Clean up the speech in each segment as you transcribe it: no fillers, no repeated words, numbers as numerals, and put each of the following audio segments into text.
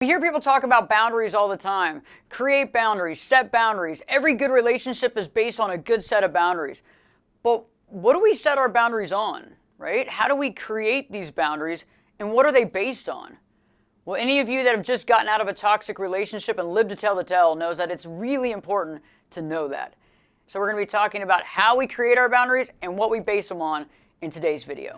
We hear people talk about boundaries all the time. Create boundaries, set boundaries. Every good relationship is based on a good set of boundaries. But what do we set our boundaries on, right? How do we create these boundaries, and what are they based on? Well, any of you that have just gotten out of a toxic relationship and lived to tell the tale knows that it's really important to know that. So we're going to be talking about how we create our boundaries and what we base them on in today's video.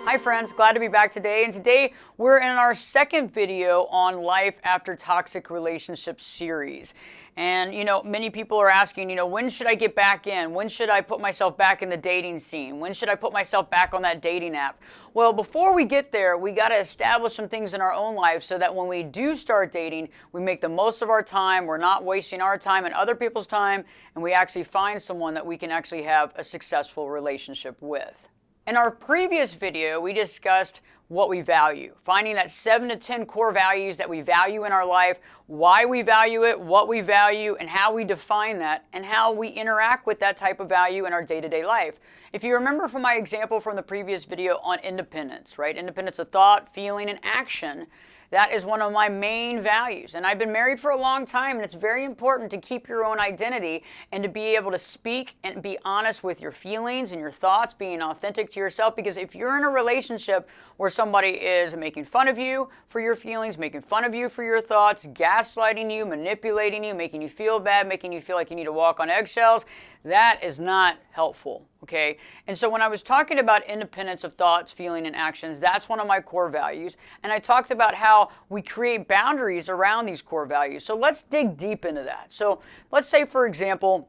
Hi friends, glad to be back today, and today we're in our second video on Life After Toxic Relationships series. And many people are asking, when should I get back in? When should I put myself back in the dating scene? When should I put myself back on that dating app? Well, before we get there, we got to establish some things in our own lives so that when we do start dating, we make the most of our time, we're not wasting our time and other people's time, and we actually find someone that we can actually have a successful relationship with. In our previous video, we discussed what we value, finding that 7 to 10 core values that we value in our life, why we value it, what we value, and how we define that, and how we interact with that type of value in our day-to-day life. If you remember from my example from the previous video on independence, right? Independence of thought, feeling, and action. That is one of my main values. And I've been married for a long time, and it's very important to keep your own identity and to be able to speak and be honest with your feelings and your thoughts, being authentic to yourself. Because if you're in a relationship where somebody is making fun of you for your feelings, making fun of you for your thoughts, gaslighting you, manipulating you, making you feel bad, making you feel like you need to walk on eggshells, that is not helpful. Okay, and so when I was talking about independence of thoughts, feeling, and actions, that's one of my core values. And I talked about how we create boundaries around these core values. So let's dig deep into that. So let's say, for example,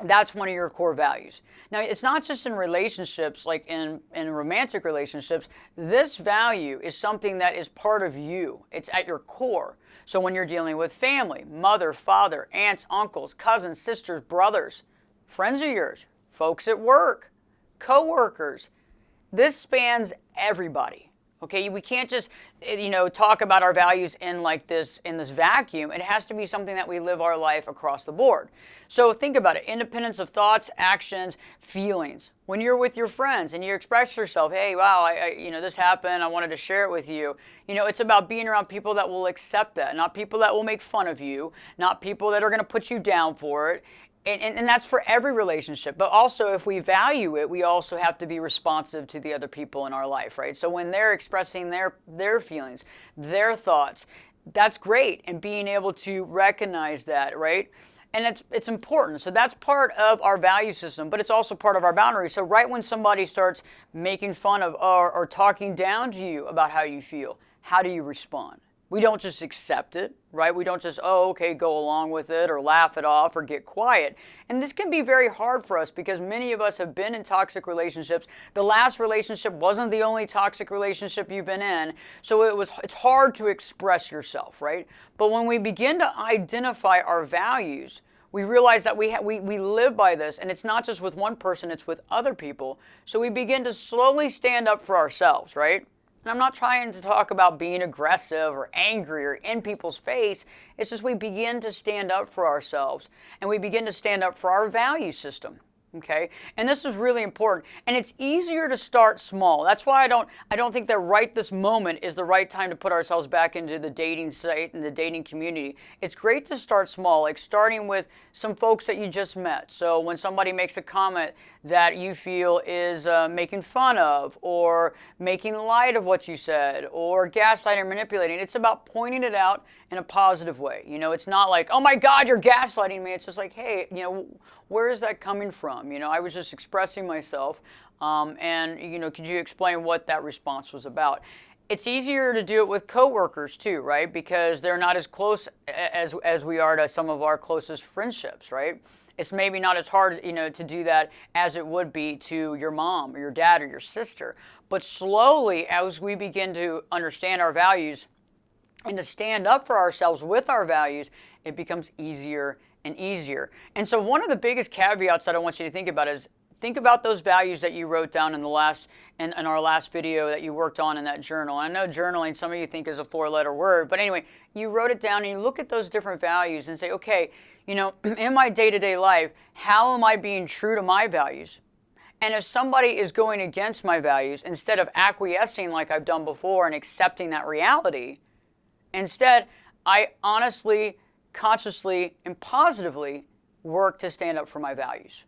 that's one of your core values. Now, it's not just in relationships, like in romantic relationships. This value is something that is part of you. It's at your core. So when you're dealing with family, mother, father, aunts, uncles, cousins, sisters, brothers, friends of yours, folks at work, co-workers, this spans everybody. Okay, we can't just talk about our values in this vacuum. It has to be something that we live our life across the board. So think about it: independence of thoughts, actions, feelings. When you're with your friends and you express yourself, hey, wow, I this happened, I wanted to share it with you. It's about being around people that will accept that, not people that will make fun of you, not people that are going to put you down for it. And that's for every relationship. But also, if we value it, we also have to be responsive to the other people in our life, right? So when they're expressing their feelings, their thoughts, that's great. And being able to recognize that, right? And it's important. So that's part of our value system, but it's also part of our boundaries. So right when somebody starts making fun of or talking down to you about how you feel, how do you respond? We don't just accept it, right? We don't just, oh, okay, go along with it or laugh it off or get quiet. And this can be very hard for us because many of us have been in toxic relationships. The last relationship wasn't the only toxic relationship you've been in. So it's hard to express yourself, right? But when we begin to identify our values, we realize that we live by this, and it's not just with one person, it's with other people. So we begin to slowly stand up for ourselves, right? And I'm not trying to talk about being aggressive or angry or in people's face. It's just we begin to stand up for ourselves, and we begin to stand up for our value system. Okay, and this is really important, and it's easier to start small. That's why I don't think that right this moment is the right time to put ourselves back into the dating site and the dating community. It's great to start small, like starting with some folks that you just met. So when somebody makes a comment that you feel is making fun of or making light of what you said or gaslighting or manipulating, it's about pointing it out in a positive way. It's not like, oh my God, you're gaslighting me. It's just like, hey, where is that coming from? I was just expressing myself, and could you explain what that response was about? It's easier to do it with coworkers too, right? Because they're not as close as we are to some of our closest friendships, right? It's maybe not as hard, to do that as it would be to your mom or your dad or your sister. But slowly, as we begin to understand our values and to stand up for ourselves with our values, it becomes easier and easier. And so one of the biggest caveats that I want you to think about is think about those values that you wrote down in our last video that you worked on in that journal. I know journaling, some of you think is a 4-letter word, but anyway, you wrote it down and you look at those different values and say, okay, in my day-to-day life, how am I being true to my values? And if somebody is going against my values, instead of acquiescing like I've done before and accepting that reality, instead, I honestly, consciously, and positively work to stand up for my values.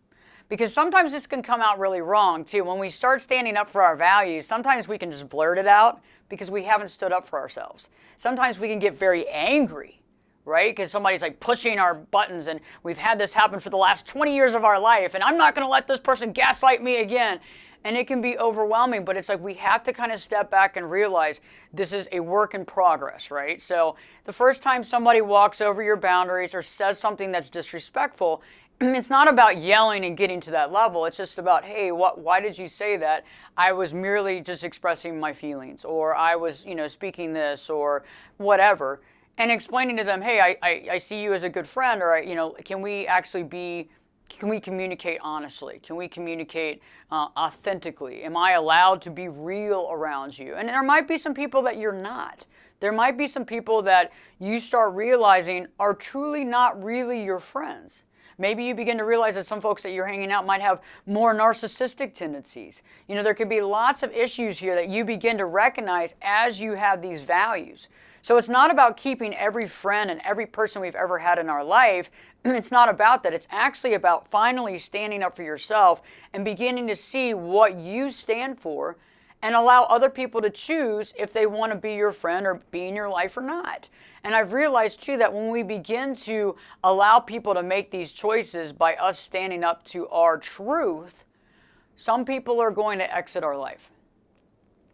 Because sometimes this can come out really wrong too. When we start standing up for our values, sometimes we can just blurt it out because we haven't stood up for ourselves. Sometimes we can get very angry, right? Because somebody's like pushing our buttons, and we've had this happen for the last 20 years of our life, and I'm not going to let this person gaslight me again. And it can be overwhelming, but it's like we have to kind of step back and realize this is a work in progress, right? So the first time somebody walks over your boundaries or says something that's disrespectful, it's not about yelling and getting to that level. It's just about, hey, why did you say that? I was merely just expressing my feelings, or I was, speaking this, or whatever. And explaining to them, hey, I see you as a good friend, or, can we communicate honestly? Can we communicate authentically? Am I allowed to be real around you? And there might be some people that you're not. There might be some people that you start realizing are truly not really your friends. Maybe you begin to realize that some folks that you're hanging out might have more narcissistic tendencies. There could be lots of issues here that you begin to recognize as you have these values. So it's not about keeping every friend and every person we've ever had in our life. It's not about that. It's actually about finally standing up for yourself and beginning to see what you stand for and allow other people to choose if they want to be your friend or be in your life or not. And I've realized too that when we begin to allow people to make these choices by us standing up to our truth, some people are going to exit our life.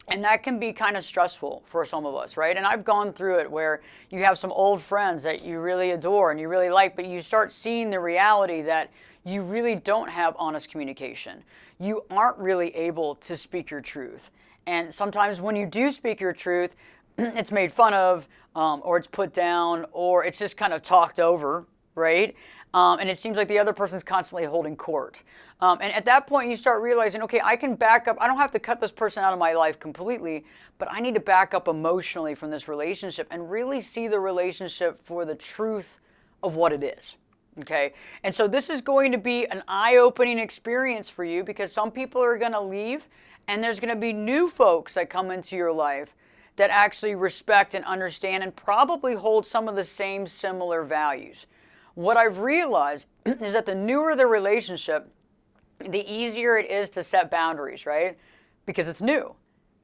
And that can be kind of stressful for some of us, right? And I've gone through it where you have some old friends that you really adore and you really like, but you start seeing the reality that you really don't have honest communication. You aren't really able to speak your truth. And sometimes when you do speak your truth, it's made fun of, or it's put down, or it's just kind of talked over, right? And it seems like the other person's constantly holding court. And at that point, you start realizing, okay, I can back up. I don't have to cut this person out of my life completely, but I need to back up emotionally from this relationship and really see the relationship for the truth of what it is. Okay, and so this is going to be an eye-opening experience for you because some people are going to leave and there's going to be new folks that come into your life that actually respect and understand and probably hold some of the same similar values. What I've realized is that the newer the relationship, the easier it is to set boundaries, right? Because it's new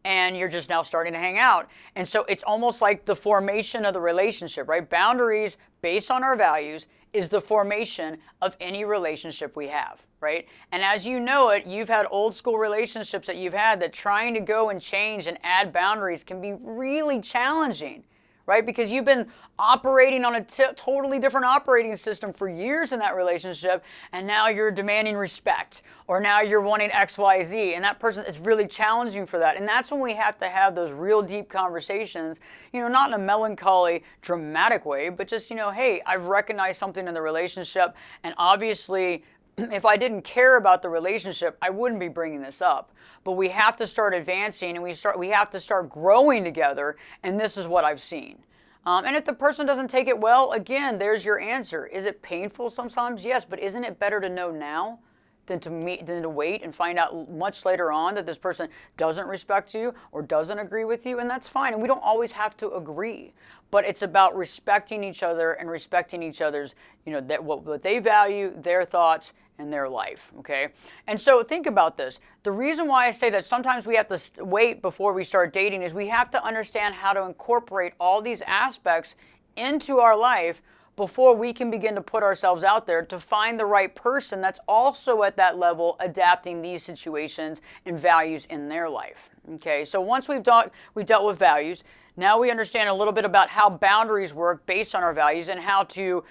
and you're just now starting to hang out. And so it's almost like the formation of the relationship, right? Boundaries based on our values is the formation of any relationship we have, right? And as you know it, you've had old school relationships that you've had that trying to go and change and add boundaries can be really challenging, right? Because you've been operating on a totally different operating system for years in that relationship, and now you're demanding respect, or now you're wanting X, Y, Z, and that person is really challenging for that. And that's when we have to have those real deep conversations, not in a melancholy, dramatic way, but just, hey, I've recognized something in the relationship, and obviously, if I didn't care about the relationship, I wouldn't be bringing this up. But we have to start advancing, and we have to start growing together, and this is what I've seen. And if the person doesn't take it well, again, there's your answer. Is it painful sometimes? Yes, but isn't it better to know now than to wait and find out much later on that this person doesn't respect you or doesn't agree with you? And that's fine. And we don't always have to agree, but it's about respecting each other and respecting each other's, that what they value, their thoughts, and their life, okay? And so think about this. The reason why I say that sometimes we have to wait before we start dating is we have to understand how to incorporate all these aspects into our life before we can begin to put ourselves out there to find the right person that's also at that level adapting these situations and values in their life, okay? So once we've dealt with values, now we understand a little bit about how boundaries work based on our values and how to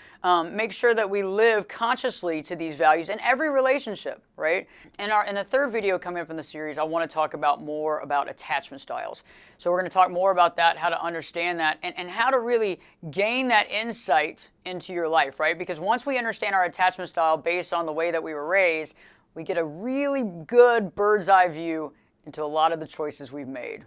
make sure that we live consciously to these values in every relationship, right? In the third video coming up in the series, I want to talk more about attachment styles. So we're going to talk more about that, how to understand that, and how to really gain that insight into your life, right? Because once we understand our attachment style based on the way that we were raised, we get a really good bird's eye view into a lot of the choices we've made.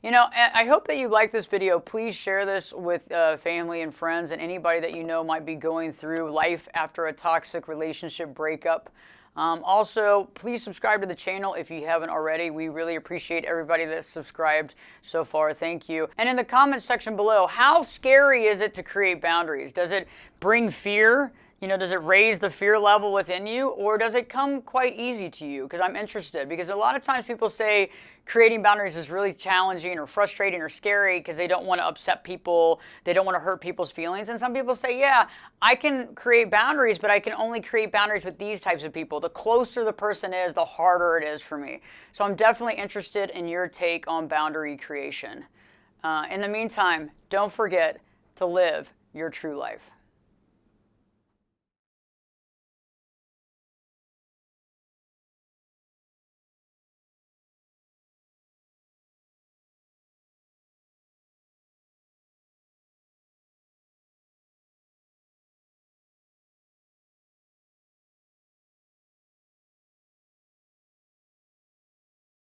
I hope that you like this video. Please share this with family and friends and anybody that you know might be going through life after a toxic relationship breakup. Also, please subscribe to the channel if you haven't already. We really appreciate everybody that's subscribed so far. Thank you. And in the comments section below, how scary is it to create boundaries? Does it bring fear? Does it raise the fear level within you, or does it come quite easy to you? Because I'm interested, because a lot of times people say creating boundaries is really challenging or frustrating or scary because they don't want to upset people, they don't want to hurt people's feelings. And some people say, yeah, I can create boundaries, but I can only create boundaries with these types of people. The closer the person is, the harder it is for me. So I'm definitely interested in your take on boundary creation. In the meantime, don't forget to live your true life.